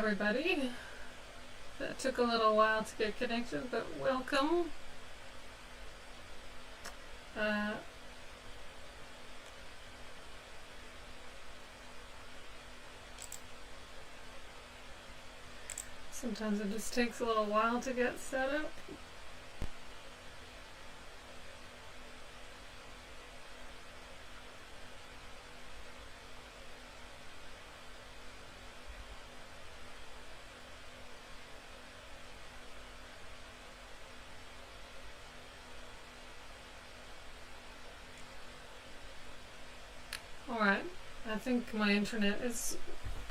everybody. That took a little while to get connected, but welcome. Sometimes it just takes a little while to get set up. Alright, I think my internet is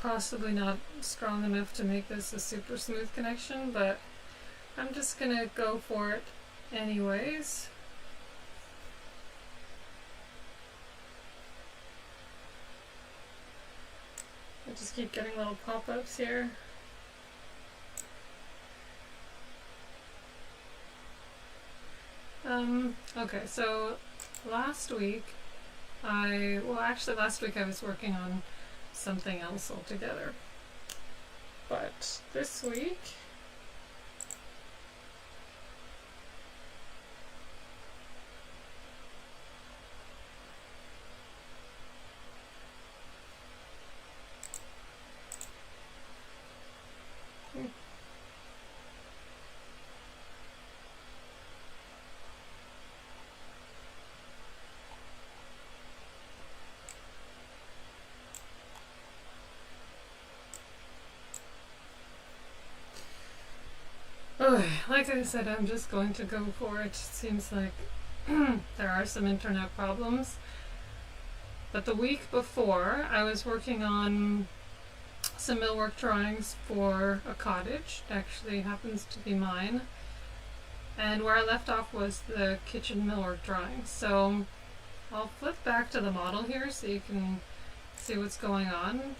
possibly not strong enough to make this a super smooth connection, but I'm just gonna go for it anyways. I just keep getting little pop-ups here. Okay, so last week last week I was working on something else altogether. But this week, like I said, I'm just going to go for it. It seems like there are some internet problems. But the week before, I was working on some MIllwork drawings for a cottage. It actually happens to be mine. And where I left off was the kitchen MIllwork drawing. So I'll flip back to the model here so you can see what's going on.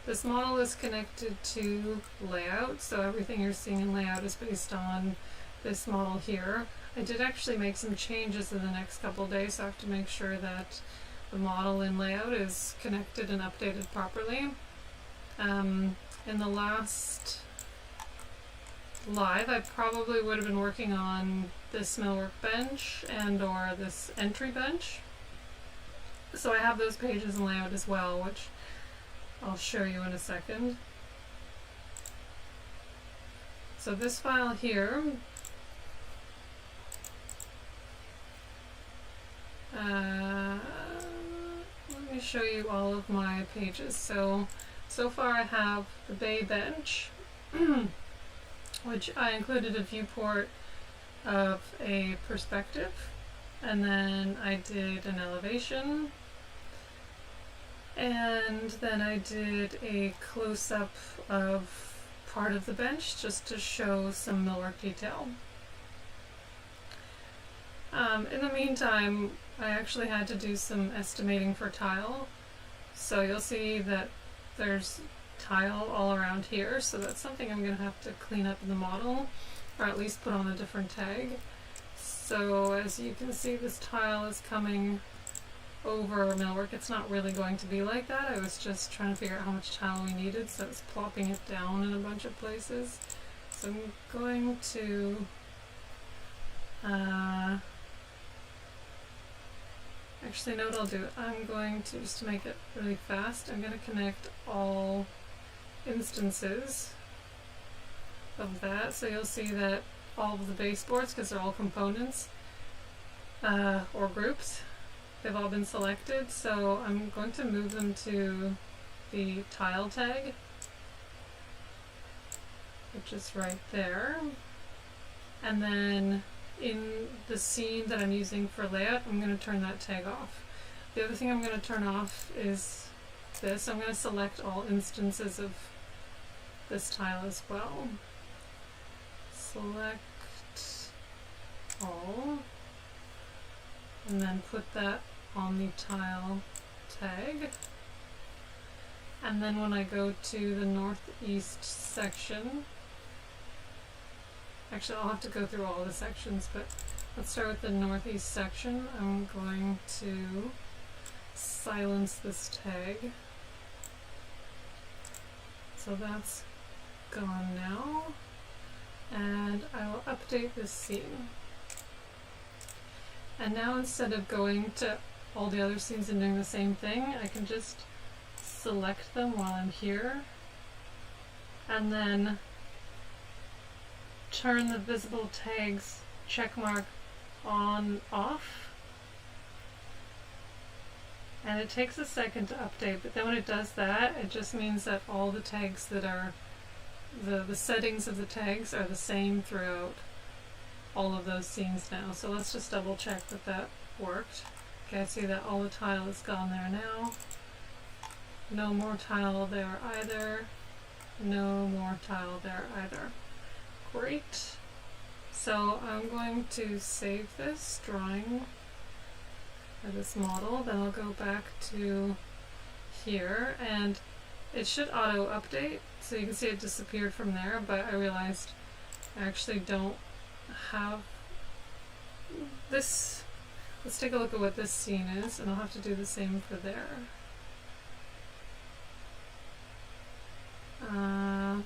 This model is connected to LayOut, so everything you're seeing in LayOut is based on this model here. I did actually make some changes in the next couple of days, so I have to make sure that the model in LayOut is connected and updated properly. In the last live, I probably would have been working on this MIllwork bench and or this entry bench. So I have those pages in LayOut as well, which I'll show you in a second. So this file here, let me show you all of my pages. So far I have the bay bench, which I included a viewport of a perspective, and then I did an elevation, and then I did a close-up of part of the bench just to show some MIllwork detail. In the meantime, I actually had to do some estimating for tile. So you'll see that there's tile all around here, so that's something I'm going to have to clean up in the model, or at least put on a different tag. So as you can see, this tile is coming over MIllwork. It's not really going to be like that. I was just trying to figure out how much tile we needed, so it's plopping it down in a bunch of places. So I'm going to actually, no, what I'll do, I'm going to, just to make it really fast, I'm going to connect all instances of that. So you'll see that all of the baseboards, because they're all components or groups, they've all been selected, so I'm going to move them to the tile tag, which is right there. And then in the scene that I'm using for layout, I'm going to turn that tag off. The other thing I'm going to turn off is this. I'm going to select all instances of this tile as well. Select all, and then put that on the tile tag. And then when I go to the northeast section, actually I'll have to go through all the sections, but let's start with the northeast section. I'm going to silence this tag. So that's gone now. And I will update this scene. And now instead of going to all the other scenes and doing the same thing, I can just select them while I'm here and then turn the visible tags checkmark on off. And it takes a second to update, but then when it does that, it just means that all the tags that are the settings of the tags are the same throughout all of those scenes now. So let's just double check that that worked. Okay, I see that all the tile is gone there now. No more tile there either. No more tile there either. Great. So I'm going to save this drawing or this model, then I'll go back to here and it should auto update, so you can see it disappeared from there, but I realized I actually don't have this. Let's take a look at what this scene is, and I'll have to do the same for there.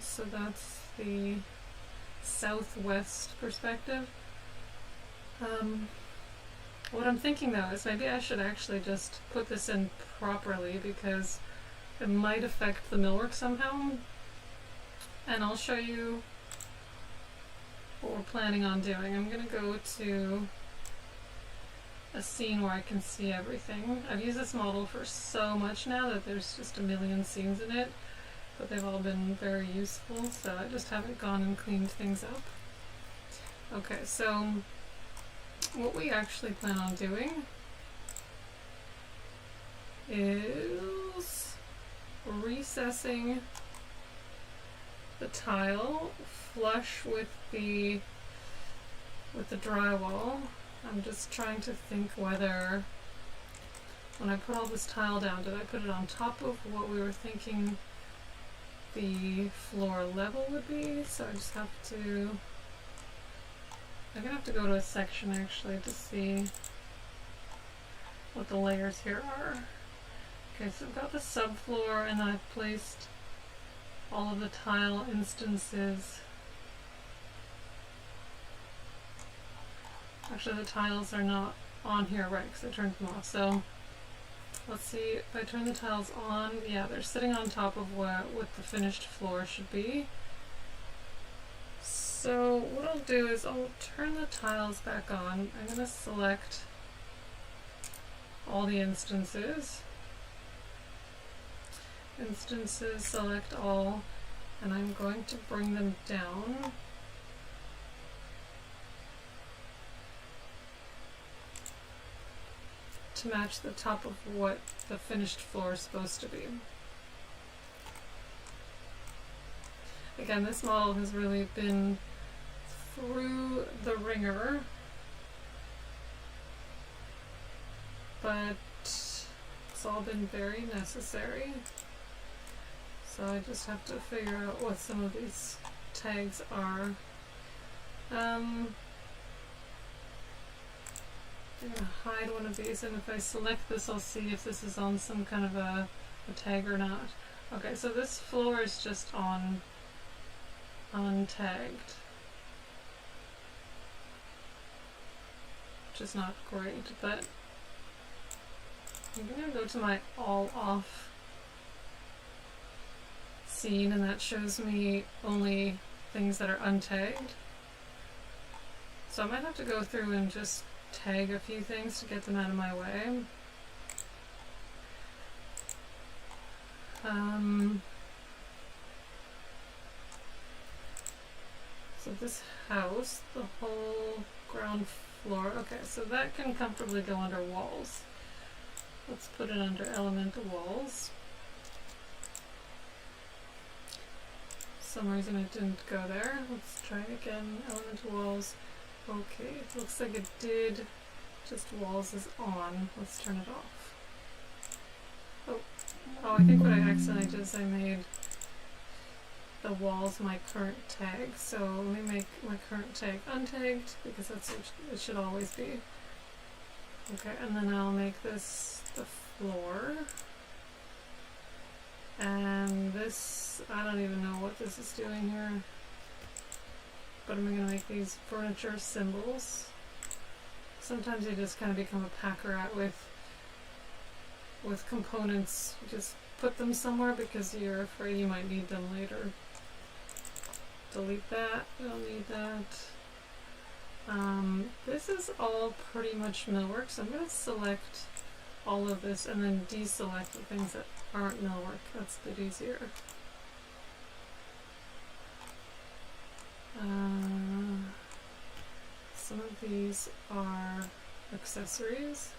So that's the southwest perspective. What I'm thinking though is maybe I should actually just put this in properly because it might affect the MIllwork somehow. And I'll show you what we're planning on doing. I'm going to go to a scene where I can see everything. I've used this model for so much now that there's just a million scenes in it, but they've all been very useful, so I just haven't gone and cleaned things up. Okay, so what we actually plan on doing is recessing the tile flush with the drywall. I'm just trying to think whether when I put all this tile down, did I put it on top of what we were thinking the floor level would be? So I just have to, I'm gonna have to go to a section actually to see what the layers here are. Okay, so I've got the subfloor and then I've placed all of the tile instances. Actually the tiles are not on here, right, because I turned them off. So let's see, if I turn the tiles on, yeah, they're sitting on top of what the finished floor should be. So what I'll do is I'll turn the tiles back on. I'm going to select all the instances. Instances, select all, and I'm going to bring them down. To match the top of what the finished floor is supposed to be. Again, this model has really been through the ringer, but it's all been very necessary. So I just have to figure out what some of these tags are. I'm going to hide one of these, and if I select this, I'll see if this is on some kind of a tag or not. Okay, so this floor is just on untagged, which is not great, but I'm going to go to my all off scene, and that shows me only things that are untagged. So I might have to go through and just tag a few things to get them out of my way. So this house, the whole ground floor, okay, so that can comfortably go under walls. Let's put it under elemental walls. For some reason it didn't go there. Let's try again, elemental walls. Okay, looks like it did. Just walls is on. Let's turn it off. Oh, I think what I accidentally did is I made the walls my current tag. So let me make my current tag untagged because that's what it should always be. Okay, and then I'll make this the floor. And this, I don't even know what this is doing here. But I'm going to make these furniture symbols. Sometimes you just kind of become a pack rat with components. You just put them somewhere because you're afraid you might need them later. Delete that, we don't need that. This is all pretty much MIllwork, so I'm going to select all of this and then deselect the things that aren't MIllwork. That's a bit easier. Some of these are accessories.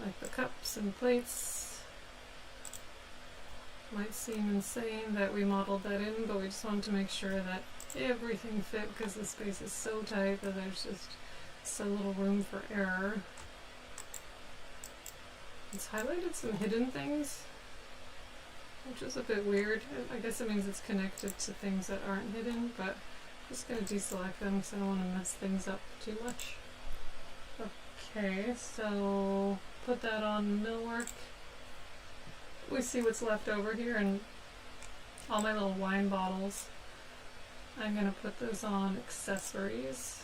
Like the cups and plates. Might seem insane that we modeled that in, but we just wanted to make sure that everything fit because the space is so tight that there's just so little room for error. It's highlighted some hidden things, which is a bit weird. I guess it means it's connected to things that aren't hidden, but I'm just going to deselect them because I don't want to mess things up too much. Okay, so put that on MIllwork. We see what's left over here, and all my little wine bottles. I'm going to put those on accessories.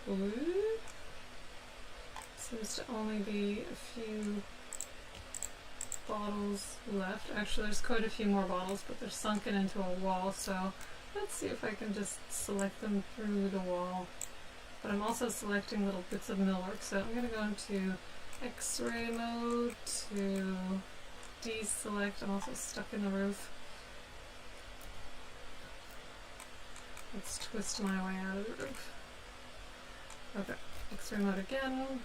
Ooh. Seems to only be a few bottles left. Actually, there's quite a few more bottles, but they're sunken into a wall, so let's see if I can just select them through the wall. But I'm also selecting little bits of MIllwork, so I'm going to go into X-ray mode to deselect. I'm also stuck in the roof. Let's twist my way out of the roof. Okay, X-ray mode again.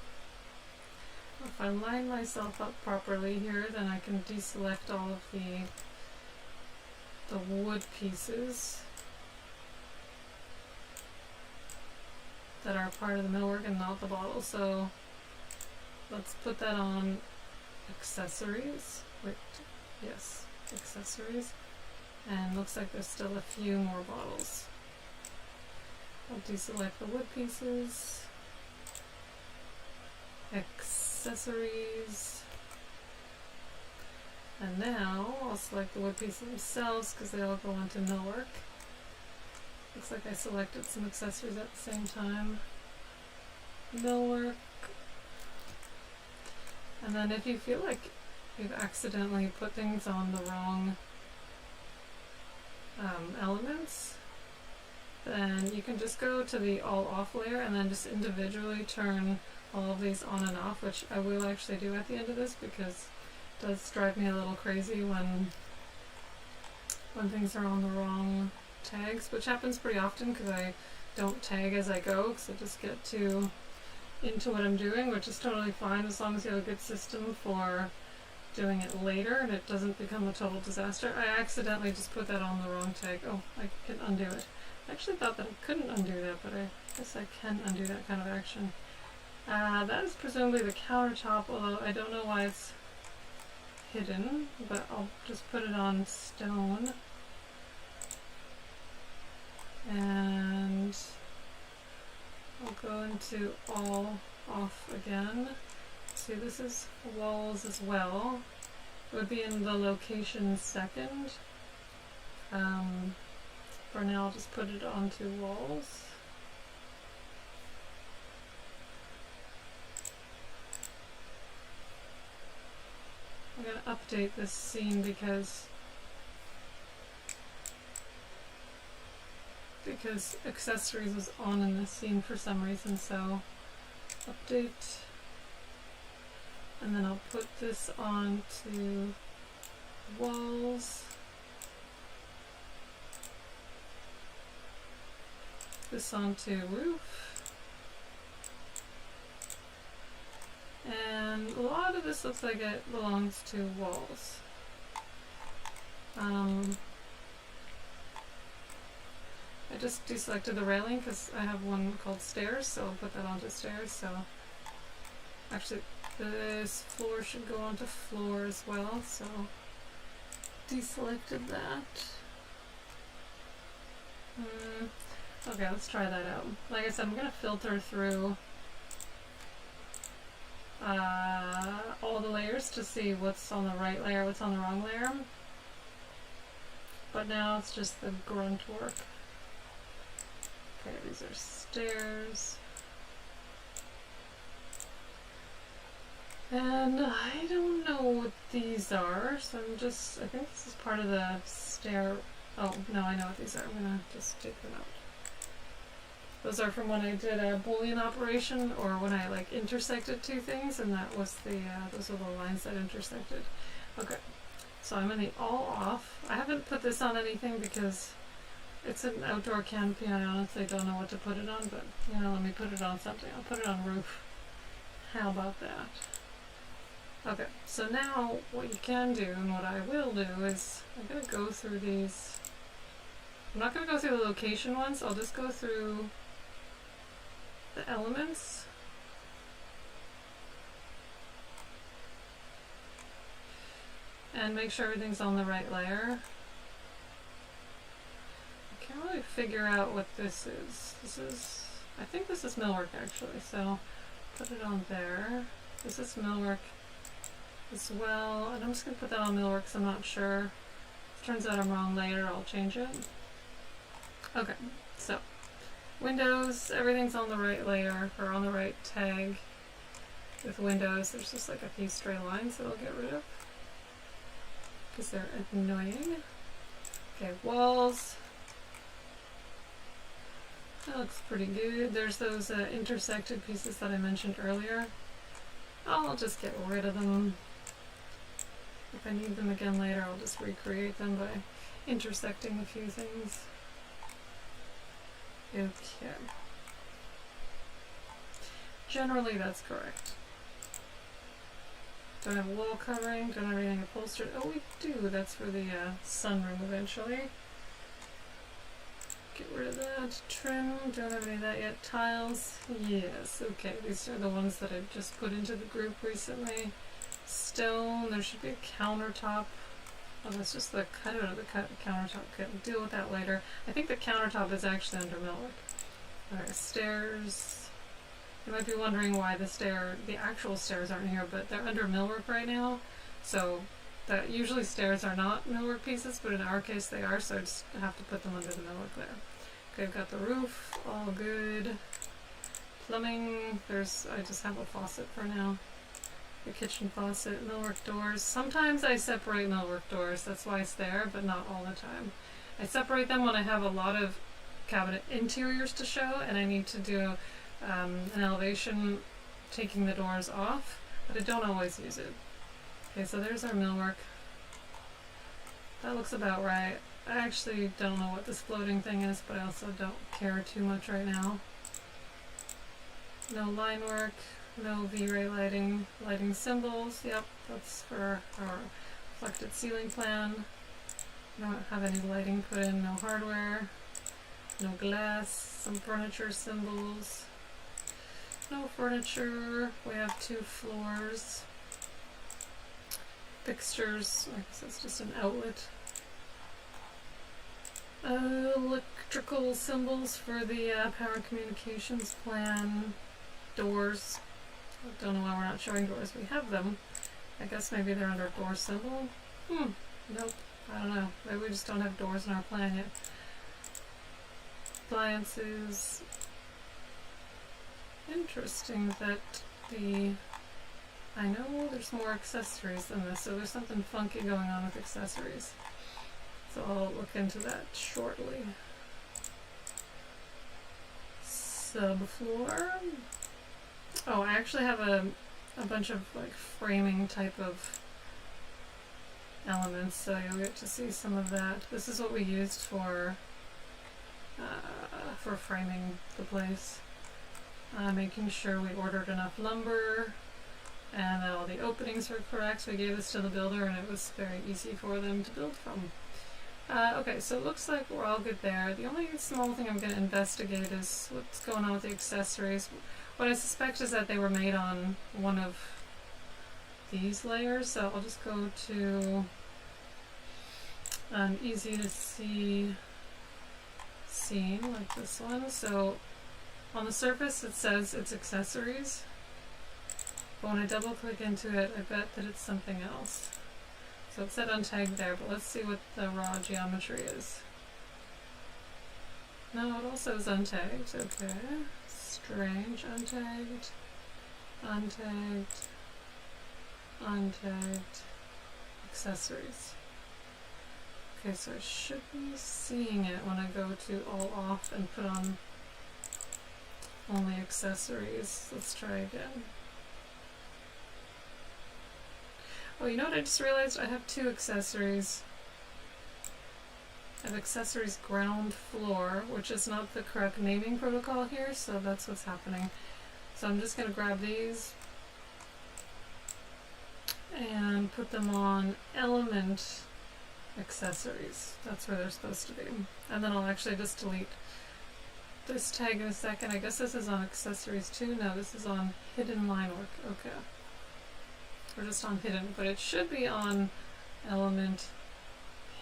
If I line myself up properly here, then I can deselect all of the wood pieces that are part of the MIllwork and not the bottle. So let's put that on accessories. Wait, yes, accessories. And looks like there's still a few more bottles. I'll deselect the wood pieces. Accessories. And now I'll select the wood pieces themselves because they all go into MIllwork. Looks like I selected some accessories at the same time. MIllwork. And then if you feel like you've accidentally put things on the wrong elements, then you can just go to the all off layer and then just individually turn all of these on and off, which I will actually do at the end of this because it does drive me a little crazy when things are on the wrong tags, which happens pretty often because I don't tag as I go because I just get too into what I'm doing, which is totally fine as long as you have a good system for doing it later and it doesn't become a total disaster. I accidentally just put that on the wrong tag. Oh, I can undo it. I actually thought that I couldn't undo that, but I guess I can undo that kind of action. That is presumably the countertop, although I don't know why it's hidden, but I'll just put it on stone. And I'll go into all off again. See, this is walls as well. It would be in the location second. For now, I'll just put it onto walls. I'm going to update this scene because accessories was on in this scene for some reason, so update. And then I'll put this onto walls. This onto roof. And a lot of this looks like it belongs to walls. I just deselected the railing because I have one called stairs, so I'll put that onto stairs. So actually this floor should go onto floor as well, so deselected that. Okay, let's try that out. Like I said, I'm gonna filter through all the layers to see what's on the right layer, what's on the wrong layer. But now it's just the grunt work. Okay, these are stairs. And I don't know what these are, so I think this is part of the stair. Oh, no, I know what these are. I'm gonna just take them out. Those are from when I did a Boolean operation, or when I like intersected two things, and that was the, those were the lines that intersected. Okay, so I'm in the all off. I haven't put this on anything because it's an outdoor canopy and I honestly don't know what to put it on, but you know, let me put it on something. I'll put it on roof. How about that? Okay, so now what you can do, and what I will do, is I'm going to go through these. I'm not going to go through the location ones, I'll just go through the elements. And make sure everything's on the right layer. I can't really figure out what this is. I think this is MIllwork actually, so put it on there. This is MIllwork as well, and I'm just going to put that on MIllwork because I'm not sure. If it turns out I'm wrong later, I'll change it. Okay, so Windows, everything's on the right layer, or on the right tag. With Windows, there's just like a few stray lines that I'll get rid of because they're annoying. Okay, walls. That looks pretty good. There's those intersected pieces that I mentioned earlier. I'll just get rid of them. If I need them again later, I'll just recreate them by intersecting a few things. Okay. Generally, that's correct. Don't have wall covering, don't have anything upholstered. Oh, we do. That's for the sunroom eventually. Get rid of that. Trim, don't have any of that yet. Tiles, yes. Okay, these are the ones that I just put into the group recently. Stone, there should be a countertop. Oh, that's just the cutout of the countertop. Okay, we'll deal with that later. I think the countertop is actually under MIllwork. Alright, stairs. You might be wondering why the actual stairs aren't here, but they're under MIllwork right now. So that usually stairs are not MIllwork pieces, but in our case they are, so I just have to put them under the MIllwork there. Okay, I've got the roof, all good. Plumbing, I just have a faucet for now. The kitchen faucet, MIllwork doors. Sometimes I separate MIllwork doors, that's why it's there, but not all the time. I separate them when I have a lot of cabinet interiors to show and I need to do an elevation taking the doors off, but I don't always use it. Okay, so there's our MIllwork. That looks about right. I actually don't know what this floating thing is, but I also don't care too much right now. No line work. No V-ray lighting symbols. Yep, that's for our reflected ceiling plan. Don't have any lighting put in, no hardware, no glass, some furniture symbols. No furniture, we have 2 floors. Fixtures, I guess that's just an outlet. Electrical symbols for the power communications plan. Doors. I don't know why we're not showing doors. We have them. I guess maybe they're under door symbol. Nope. I don't know. Maybe we just don't have doors in our plan yet. Appliances. Interesting that I know there's more accessories than this, so there's something funky going on with accessories. So I'll look into that shortly. Subfloor. Oh, I actually have a bunch of like framing type of elements, so you'll get to see some of that. This is what we used for framing the place. Making sure we ordered enough lumber and that all the openings were correct. So we gave this to the builder and it was very easy for them to build from. Okay, so it looks like we're all good there. The only small thing I'm going to investigate is what's going on with the accessories. What I suspect is that they were made on one of these layers, so I'll just go to an easy to see scene like this one. So on the surface it says it's accessories, but when I double click into it, I bet that it's something else. So it said untagged there, but let's see what the raw geometry is. No, it also is untagged. Okay. Strange. Untagged. Untagged. Untagged. Accessories. Okay, so I should be seeing it when I go to all off and put on only accessories. Let's try again. Oh, you know what I just realized? I have two accessories. I have accessories ground floor, which is not the correct naming protocol here, so that's what's happening. So I'm just going to grab these and put them on element accessories. That's where they're supposed to be. And then I'll actually just delete this tag in a second. I guess this is on accessories too. No, this is on hidden line work. Okay. Or just on hidden, but it should be on element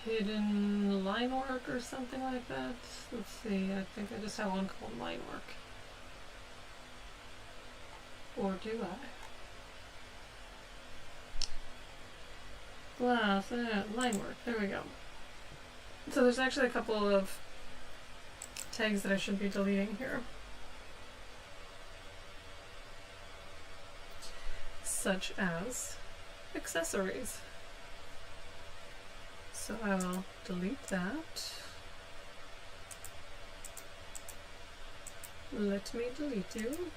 hidden line work or something like that. Let's see, I think I just have one called line work. Or do I? Line work, there we go. So there's actually a couple of tags that I should be deleting here. Such as accessories. So I will delete that. Let me delete you.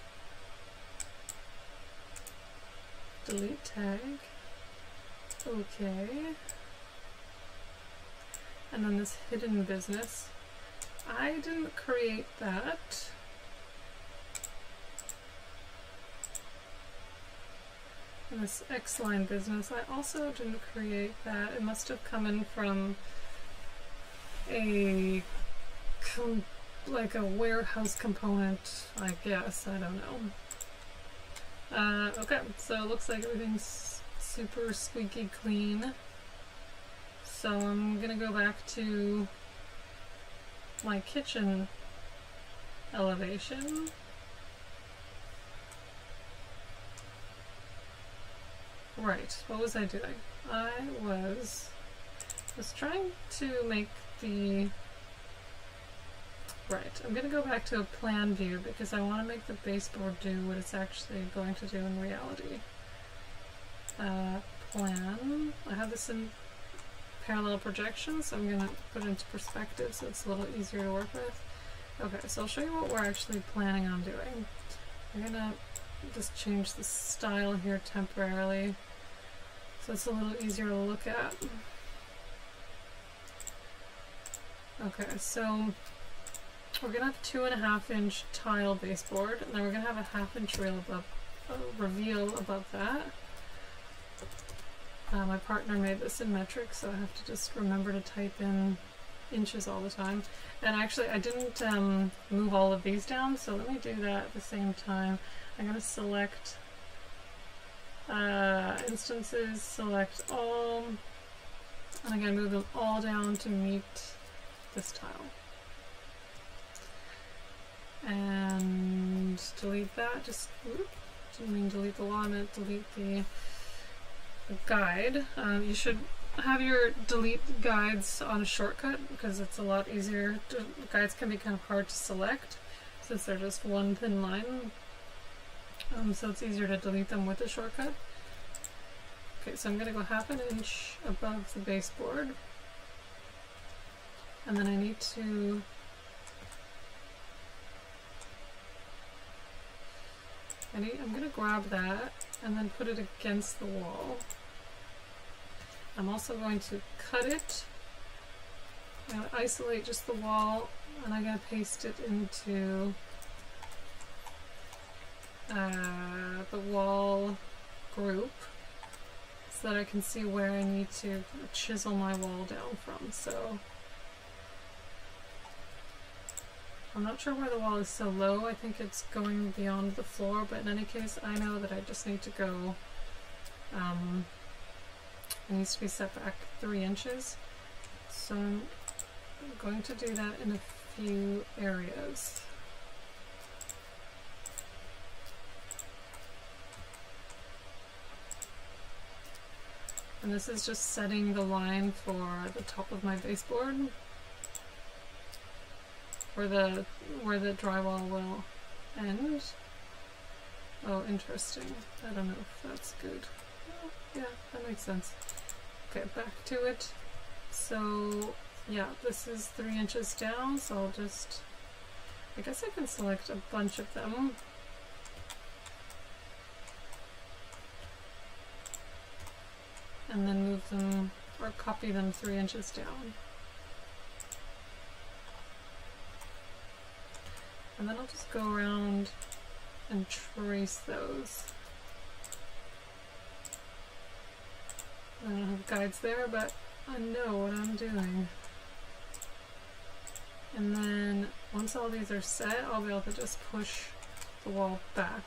Delete tag. Okay. And then this hidden business. I didn't create that. And this X-line business, I also didn't create that. It must have come in from a like a warehouse component, I guess. I don't know. Okay, so it looks like everything's super squeaky clean. So I'm gonna go back to my kitchen elevation. Right, what was I doing? I was trying to make the... Right, I'm going to go back to a plan view because I want to make the baseboard do what it's actually going to do in reality. Plan. I have this in parallel projection, so I'm going to put it into perspective so it's a little easier to work with. Okay, so I'll show you what we're actually planning on doing. I'm going to just change the style here temporarily so it's a little easier to look at. Okay, so we're going to have 2.5-inch tile baseboard, and then we're going to have a 1/2 inch reveal above that. My partner made this in metric, so I have to just remember to type in inches all the time. And actually I didn't move all of these down, so let me do that at the same time. I'm going to select instances, select all, and I'm going to move them all down to meet this tile. And delete that, just, didn't mean delete the law, I meant delete the guide. You should have your delete guides on a shortcut because it's a lot easier. Guides can be kind of hard to select since they're just one thin line. So it's easier to delete them with a shortcut. Okay, so I'm going to go 1/2 inch above the baseboard. And then I need to I'm going to grab that and then put it against the wall. I'm also going to cut it. I'm going to isolate just the wall, and I'm going to paste it into the wall group so that I can see where I need to chisel my wall down from. So I'm not sure why the wall is so low. I think it's going beyond the floor, but in any case, I know that I just need to go, it needs to be set back 3 inches. So I'm going to do that in a few areas. And this is just setting the line for the top of my baseboard, where the drywall will end. Oh, interesting. I don't know if that's good. Oh, yeah, that makes sense. Okay, back to it. So, yeah, this is 3 inches down, so I'll just, I guess I can select a bunch of them. And then move them, or copy them 3 inches down. And then I'll just go around and trace those. I don't have guides there, but I know what I'm doing. And then once all these are set, I'll be able to just push the wall back.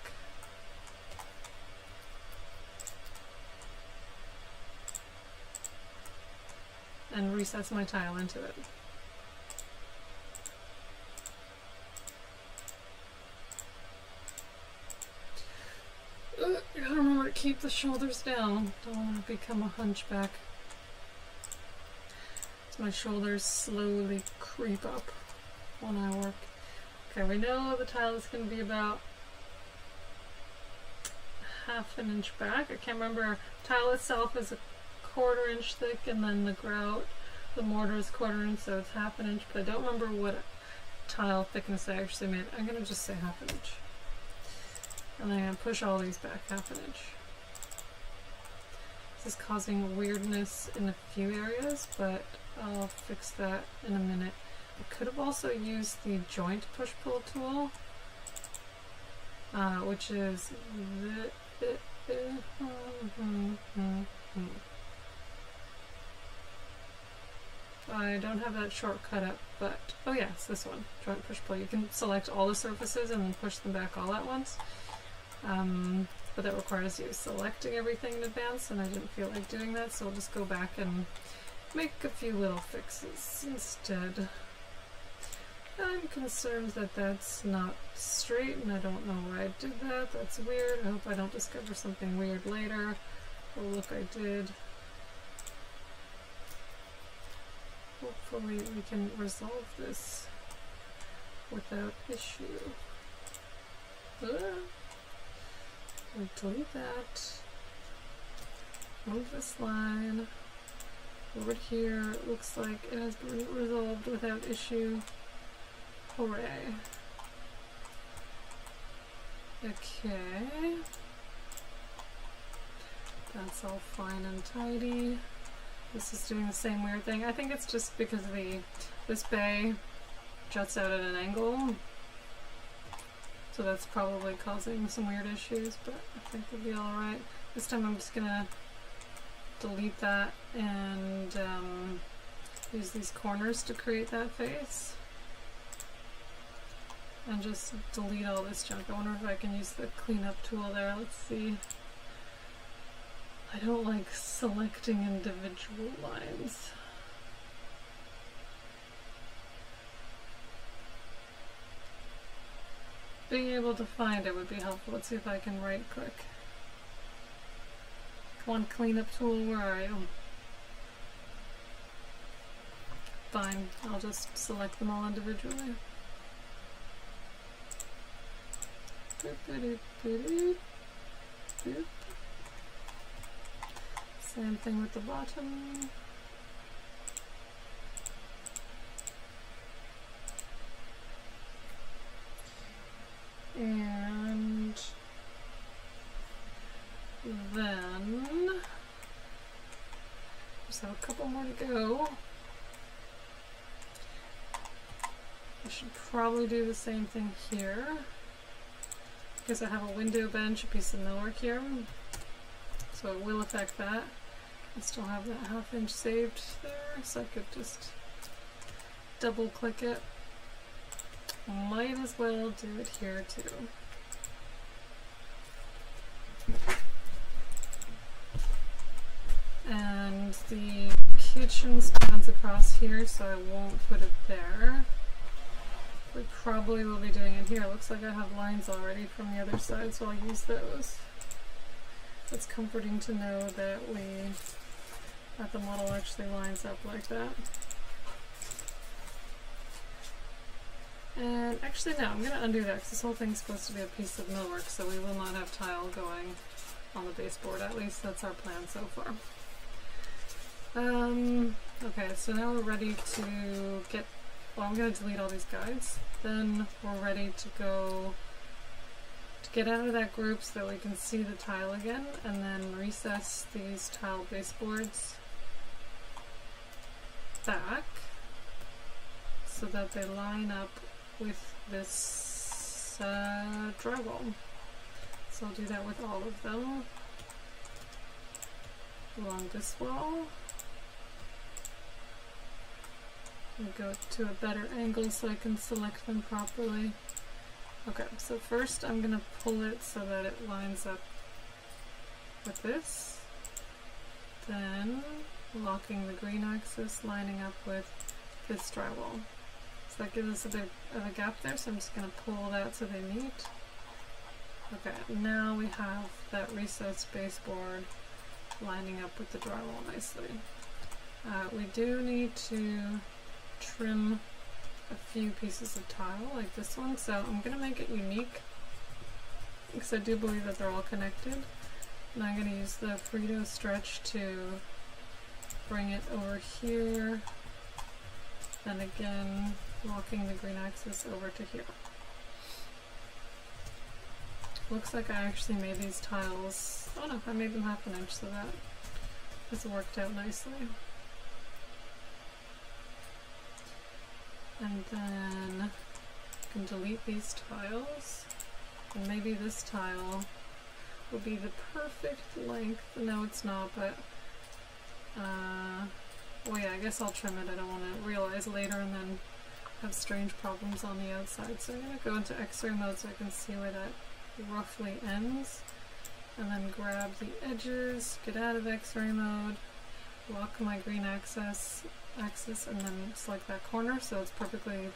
And recess my tile into it. You gotta remember to keep the shoulders down. Don't want to become a hunchback. So my shoulders slowly creep up when I work. Okay, we know the tile is going to be about ½ an inch back. I can't remember. Tile itself is a 1/4 inch thick, and then the grout, the mortar is 1/4 inch, so it's ½ an inch. But I don't remember what tile thickness I actually made. I'm going to just say ½ an inch. And then I'm going to push all these back ½ an inch. This is causing weirdness in a few areas, but I'll fix that in a minute. I could have also used the joint push-pull tool, which is I don't have that shortcut up, but oh yeah, it's this one, joint push-pull. You can select all the surfaces and then push them back all at once. But that requires you selecting everything in advance, and I didn't feel like doing that, so I'll just go back and make a few little fixes instead. I'm concerned that that's not straight, and I don't know why I did that. That's weird. I hope I don't discover something weird later. Oh, look, I did. Hopefully we can resolve this without issue. I'll delete that. Move this line. Over here, it looks like it has been resolved without issue. Hooray. Okay. That's all fine and tidy. This is doing the same weird thing. I think it's just because this bay juts out at an angle. So that's probably causing some weird issues, but I think it'll be alright. This time I'm just gonna delete that and use these corners to create that face. And just delete all this junk. I wonder if I can use the cleanup tool there. Let's see. I don't like selecting individual lines. Being able to find it would be helpful. Let's see if I can right click. Come on, cleanup tool, where are you? Fine, I'll just select them all individually. Same thing with the bottom. And then just have a couple more to go. I should probably do the same thing here because I have a window bench, a piece of millwork here, so it will affect that. I still have that ½ inch saved there, so I could just double click it. Might as well do it here too. And the kitchen spans across here, so I won't put it there. We probably will be doing it here. Looks like I have lines already from the other side, so I'll use those. It's comforting to know that the model actually lines up like that. And actually no, I'm going to undo that because this whole thing's supposed to be a piece of millwork, so we will not have tile going on the baseboard. At least that's our plan so far. Okay, so now we're ready to get, well, I'm going to delete all these guides. Then we're ready to go to get out of that group so that we can see the tile again, and then recess these tile baseboards back so that they line up with this drywall. So I'll do that with all of them along this wall. And go to a better angle so I can select them properly. Okay, so first I'm going to pull it so that it lines up with this. Then locking the green axis, lining up with this drywall. So that gives us a bit of a gap there, so I'm just going to pull that so they meet. Okay, now we have that recessed baseboard lining up with the drywall nicely. We do need to trim a few pieces of tile like this one, so I'm going to make it unique because I do believe that they're all connected. And I'm going to use the Frito stretch to bring it over here, then again locking the green axis over to here. Looks like I actually made these tiles, oh no, I made them half an inch, so that has worked out nicely. And then I can delete these tiles, and maybe this tile will be the perfect length. No, it's not, but well, yeah, I guess I'll trim it. I don't want to realize later and then have strange problems on the outside. So I'm going to go into X-ray mode so I can see where that roughly ends, and then grab the edges, get out of X-ray mode, lock my green axis, and then select that corner so it's perfectly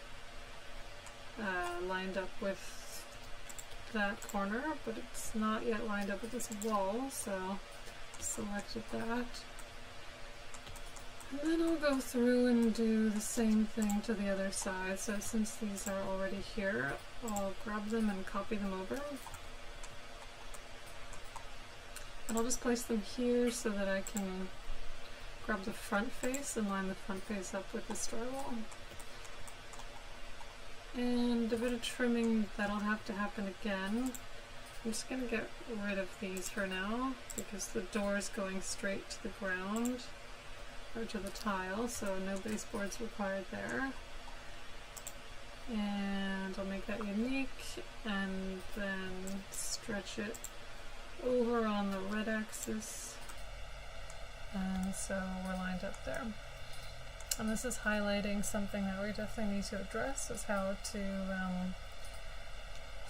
lined up with that corner, but it's not yet lined up with this wall, so selected that. And then I'll go through and do the same thing to the other side. So since these are already here, I'll grab them and copy them over. And I'll just place them here so that I can grab the front face and line the front face up with this drywall. And a bit of trimming that'll have to happen again. I'm just going to get rid of these for now because the door is going straight to the ground, or to the tile, so no baseboards required there. And I'll make that unique and then stretch it over on the red axis, and so we're lined up there. And this is highlighting something that we definitely need to address, is how to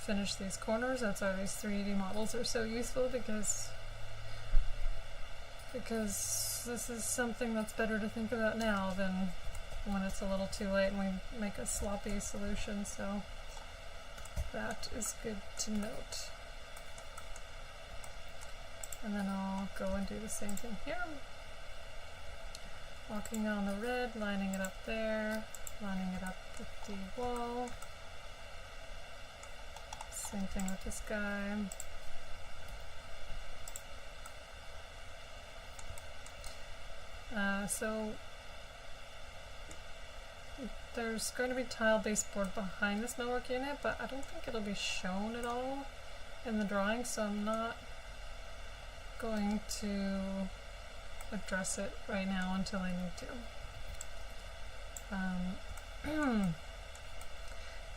finish these corners. That's why these 3D models are so useful, because this is something that's better to think about now than when it's a little too late and we make a sloppy solution, so that is good to note. And then I'll go and do the same thing here. Walking on the red, lining it up there, lining it up with the wall. Same thing with this guy. So there's going to be tile baseboard behind this millwork unit, but I don't think it'll be shown at all in the drawing, so I'm not going to address it right now until I need to.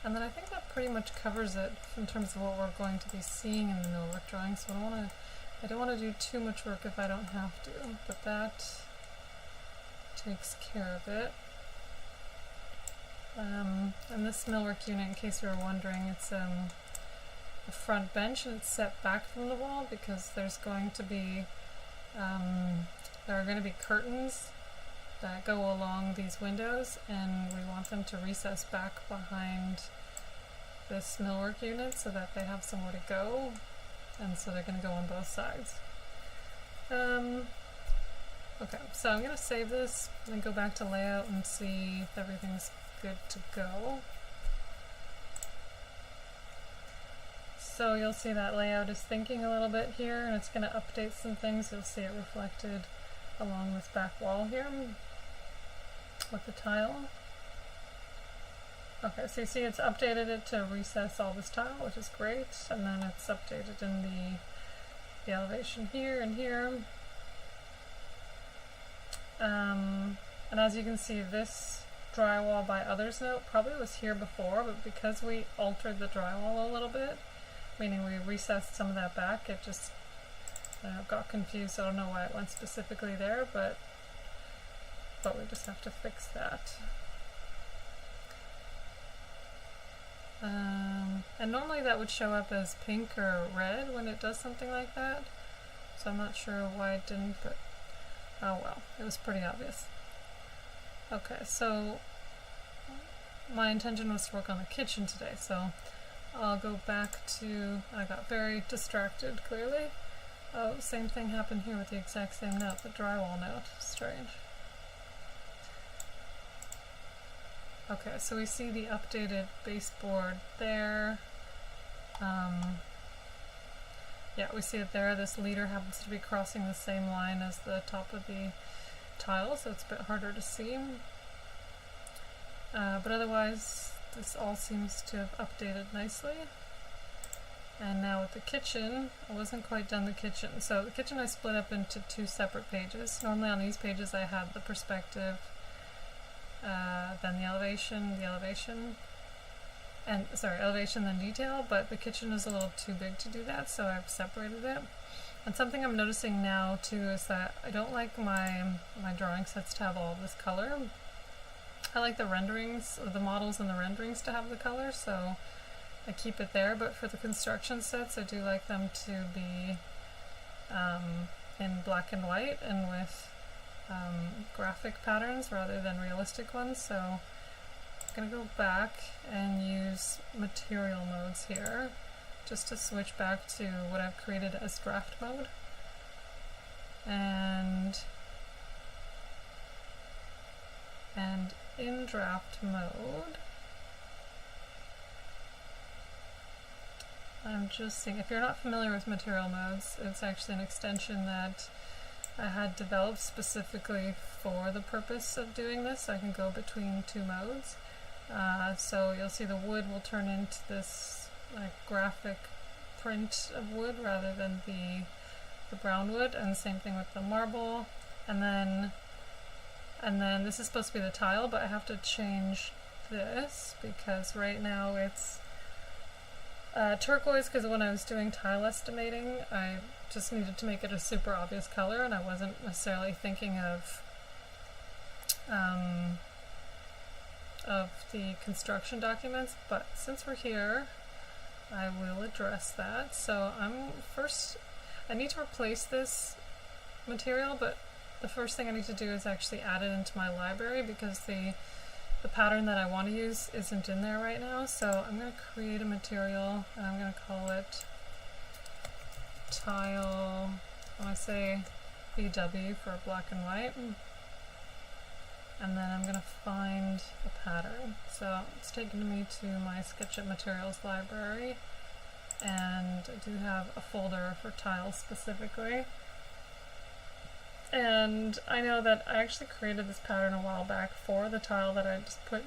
And then I think that pretty much covers it in terms of what we're going to be seeing in the millwork drawing, so I don't want to do too much work if I don't have to, but that takes care of it. And this millwork unit, in case you were wondering, it's a front bench and it's set back from the wall because there's going to be there are going to be curtains that go along these windows, and we want them to recess back behind this millwork unit so that they have somewhere to go, and so they're going to go on both sides. Okay, so I'm going to save this and go back to layout and see if everything's good to go. So you'll see that layout is thinking a little bit here, and it's going to update some things. You'll see it reflected along this back wall here with the tile. Okay, so you see it's updated it to recess all this tile, which is great, and then it's updated in the elevation here and here. And as you can see, this drywall by others note probably was here before, but because we altered the drywall a little bit, meaning we recessed some of that back, it just got confused. I don't know why it went specifically there, but we just have to fix that. And normally that would show up as pink or red when it does something like that, so I'm not sure why it didn't, but oh well, it was pretty obvious. Okay, so my intention was to work on the kitchen today, so I'll go back to, I got very distracted clearly. Oh, same thing happened here with the exact same note, the drywall note. Strange. Okay, so we see the updated baseboard there. Yeah, we see it there. This leader happens to be crossing the same line as the top of the tile, so it's a bit harder to see. But otherwise, this all seems to have updated nicely. And now with the kitchen, I wasn't quite done the kitchen. So the kitchen I split up into two separate pages. Normally on these pages I had the perspective, then the elevation, and elevation then detail, but the kitchen is a little too big to do that, so I've separated it. And something I'm noticing now too is that I don't like my drawing sets to have all this color. I like the renderings, the models and the renderings to have the color, so I keep it there, but for the construction sets I do like them to be in black and white and with graphic patterns rather than realistic ones. So I'm going to go back and use material modes here just to switch back to what I've created as draft mode. And in draft mode, I'm just seeing, if you're not familiar with material modes, it's actually an extension that I had developed specifically for the purpose of doing this. I can go between two modes. So you'll see the wood will turn into this graphic print of wood rather than the brown wood, and the same thing with the marble. And then this is supposed to be the tile, but I have to change this because right now it's turquoise, because when I was doing tile estimating I just needed to make it a super obvious color, and I wasn't necessarily thinking of the construction documents. But since we're here, I will address that. So I need to replace this material, but the first thing I need to do is actually add it into my library because the pattern that I want to use isn't in there right now. So I'm going to create a material and I'm going to call it tile, I want to say BW for black and white. And then I'm going to find a pattern. So it's taken me to my SketchUp materials library, and I do have a folder for tiles specifically. And I know that I actually created this pattern a while back for the tile that I just put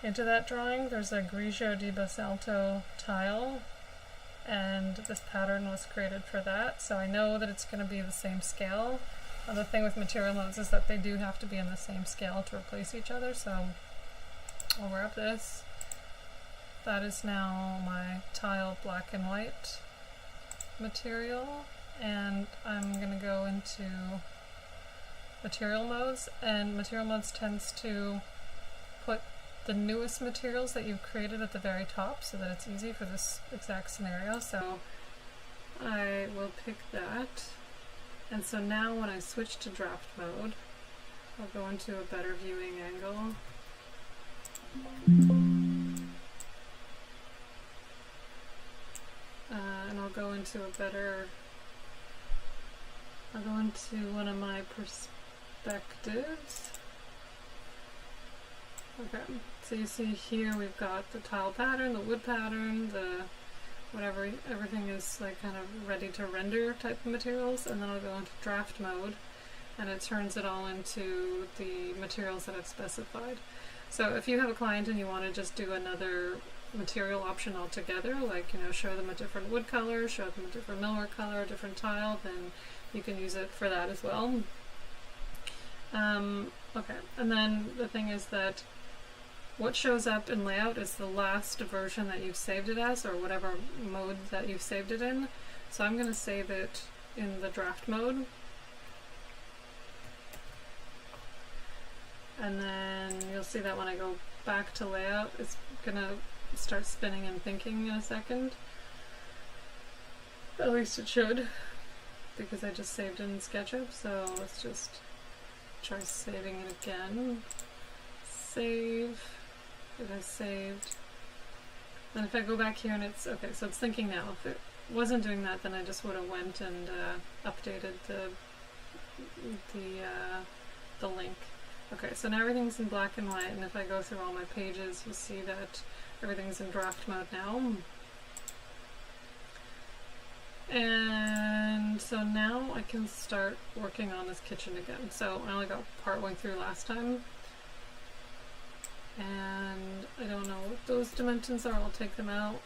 into that drawing. There's a Grigio di Basalto tile, and this pattern was created for that. So I know that it's going to be the same scale. The thing with material modes is that they do have to be in the same scale to replace each other. So I'll wrap this. That is now my tile black and white material, and I'm going to go into material modes, and material modes tends to put the newest materials that you've created at the very top so that it's easy for this exact scenario. So I will pick that, and so now when I switch to draft mode, I'll go into a better viewing angle. and I'll go into one of my perspectives. Okay, so you see here we've got the tile pattern, the wood pattern, the whatever, everything is like kind of ready to render type of materials, and then I'll go into draft mode and it turns it all into the materials that I've specified. So if you have a client and you want to just do another material option altogether, like, you know, show them a different wood color, show them a different millwork color, a different tile, then you can use it for that as well. Okay, and then the thing is that what shows up in layout is the last version that you've saved it as, or whatever mode that you've saved it in. So I'm going to save it in the draft mode. And then you'll see that when I go back to layout, it's going to start spinning and thinking in a second. At least it should, because I just saved it in SketchUp. So let's just try saving it again. Save. It has saved. And if I go back here and it's okay, so it's thinking now. If it wasn't doing that, then I just would have went and updated the link. Okay, so now everything's in black and white, and if I go through all my pages, you'll see that everything's in draft mode now. And so now I can start working on this kitchen again. So I only got part way through last time. And I don't know what those dimensions are, I'll take them out.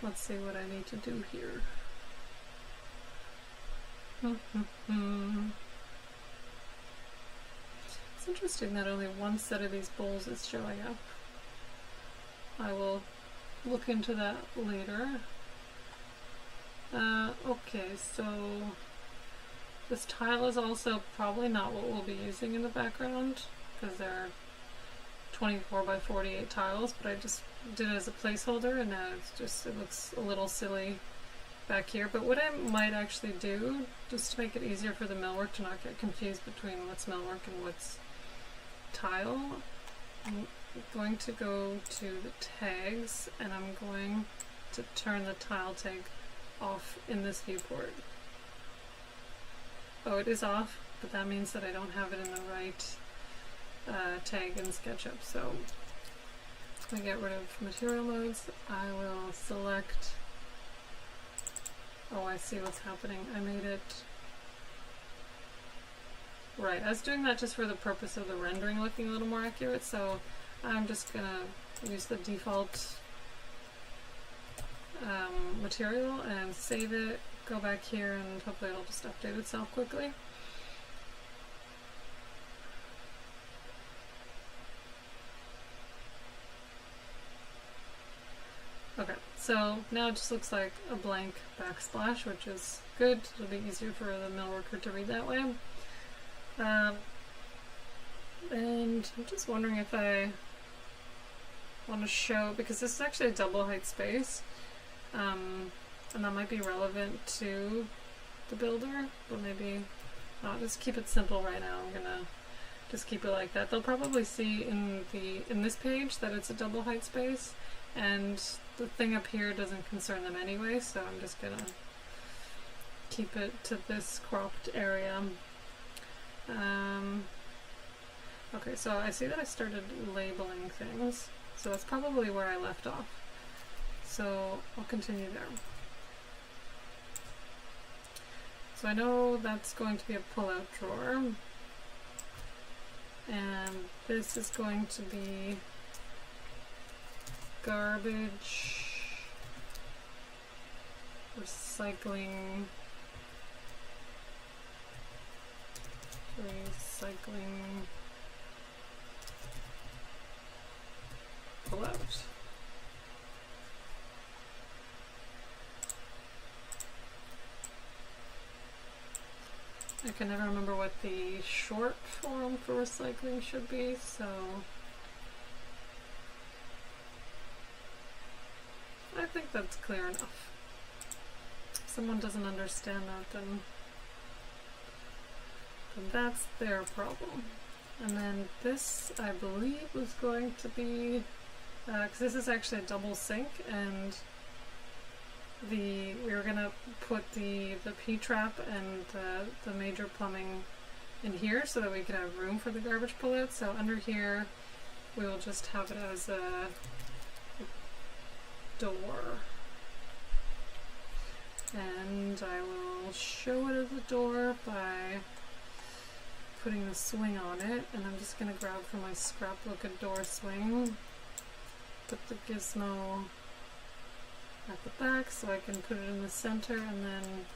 Let's see what I need to do here. It's interesting that only one set of these bowls is showing up. I will look into that later. Okay, so this tile is also probably not what we'll be using in the background, because they're 24 by 48 tiles, but I just did it as a placeholder, and now it's just, it looks a little silly back here. But what I might actually do, just to make it easier for the millwork to not get confused between what's millwork and what's tile, I'm going to go to the tags, and I'm going to turn the tile tag off in this viewport. Oh, it is off, but that means that I don't have it in the right tag in SketchUp. So I get rid of material modes. I will select, oh, I see what's happening. I made it, right, I was doing that just for the purpose of the rendering looking a little more accurate, so I'm just gonna use the default material and save it, go back here, and hopefully it'll just update itself quickly. Okay, so now it just looks like a blank backsplash, which is good. It'll be easier for the millworker to read that way. And I'm just wondering if I want to show, because this is actually a double height space, and that might be relevant to the builder, but maybe not. Just keep it simple right now. I'm gonna just keep it like that. They'll probably see in this page that it's a double height space, and the thing up here doesn't concern them anyway, so I'm just gonna keep it to this cropped area. Okay, so I see that I started labeling things, so that's probably where I left off. So I'll continue there. So I know that's going to be a pull-out drawer, and this is going to be garbage, recycling, pull-out. I can never remember what the short form for recycling should be, so I think that's clear enough. If someone doesn't understand that, then that's their problem. And then this, I believe, was going to be, because this is actually a double sink, and we were gonna put the P-trap and the major plumbing in here so that we could have room for the garbage pullout. So under here we will just have it as a door. And I will show it as a door by putting the swing on it, and I'm just going to grab from my scrapbook a door swing, put the gizmo at the back so I can put it in the center, and then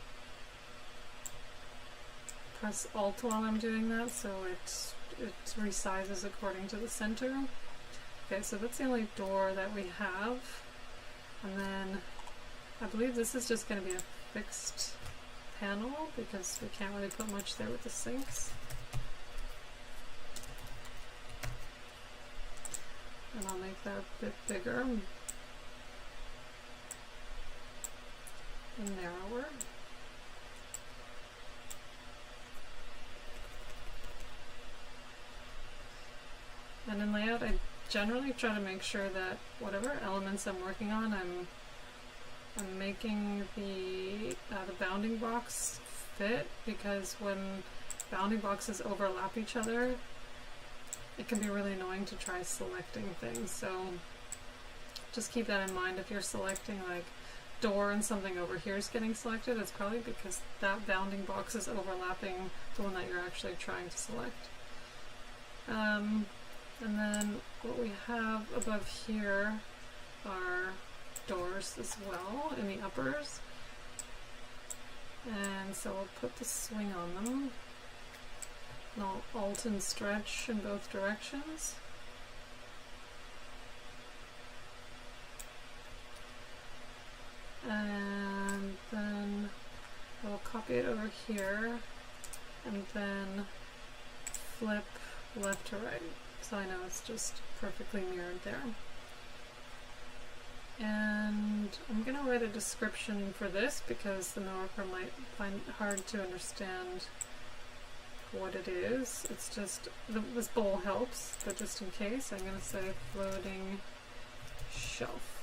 press Alt while I'm doing that so it resizes according to the center. Okay, so that's the only door that we have, and then I believe this is just going to be a fixed panel because we can't really put much there with the sinks. And I'll make that a bit bigger and narrower. And in layout, I generally try to make sure that whatever elements I'm working on, I'm making the bounding box fit, because when bounding boxes overlap each other, it can be really annoying to try selecting things. So just keep that in mind. If you're selecting like door and something over here is getting selected, it's probably because that bounding box is overlapping the one that you're actually trying to select. And then what we have above here are doors as well in the uppers, and so I'll put the swing on them, and I'll alt and stretch in both directions. And then I'll copy it over here and then flip left to right, so I know it's just perfectly mirrored there. And I'm going to write a description for this because the MIllworker might find it hard to understand what it is. It's just, this bowl helps, but just in case, I'm going to say floating shelf.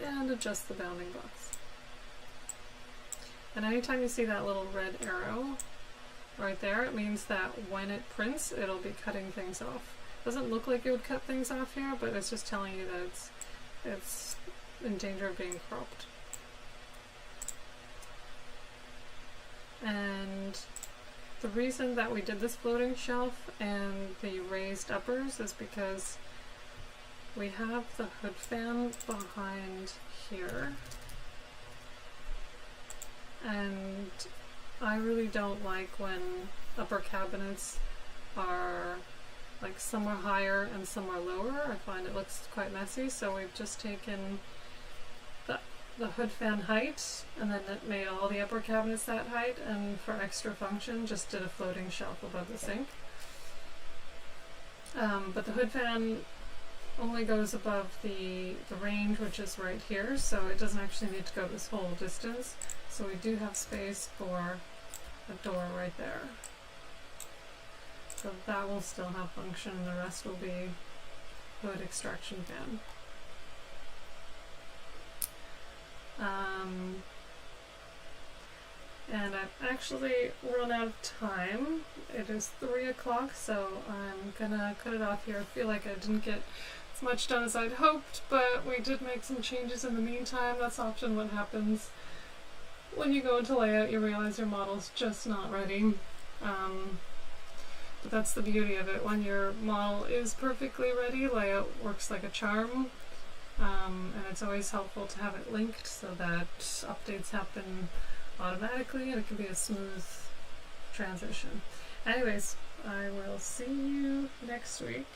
And adjust the bounding box. And anytime you see that little red arrow right there, it means that when it prints, it'll be cutting things off. Doesn't look like it would cut things off here, but it's just telling you that it's in danger of being cropped. And the reason that we did this floating shelf and the raised uppers is because we have the hood fan behind here, and I really don't like when upper cabinets are like some are higher and some are lower. I find it looks quite messy, so we've just taken the hood fan height and then it made all the upper cabinets that height, and for extra function just did a floating shelf above the sink. But the hood fan only goes above the range, which is right here, so it doesn't actually need to go this whole distance. So we do have space for a door right there. So that will still have function, and the rest will be hood extraction fan. And I've actually run out of time. It is 3 o'clock, so I'm gonna cut it off here. I feel like I didn't get as much done as I'd hoped, but we did make some changes in the meantime. That's often what happens when you go into layout. You realize your model's just not ready. But that's the beauty of it. When your model is perfectly ready, layout works like a charm. And it's always helpful to have it linked so that updates happen automatically and it can be a smooth transition. Anyways, I will see you next week.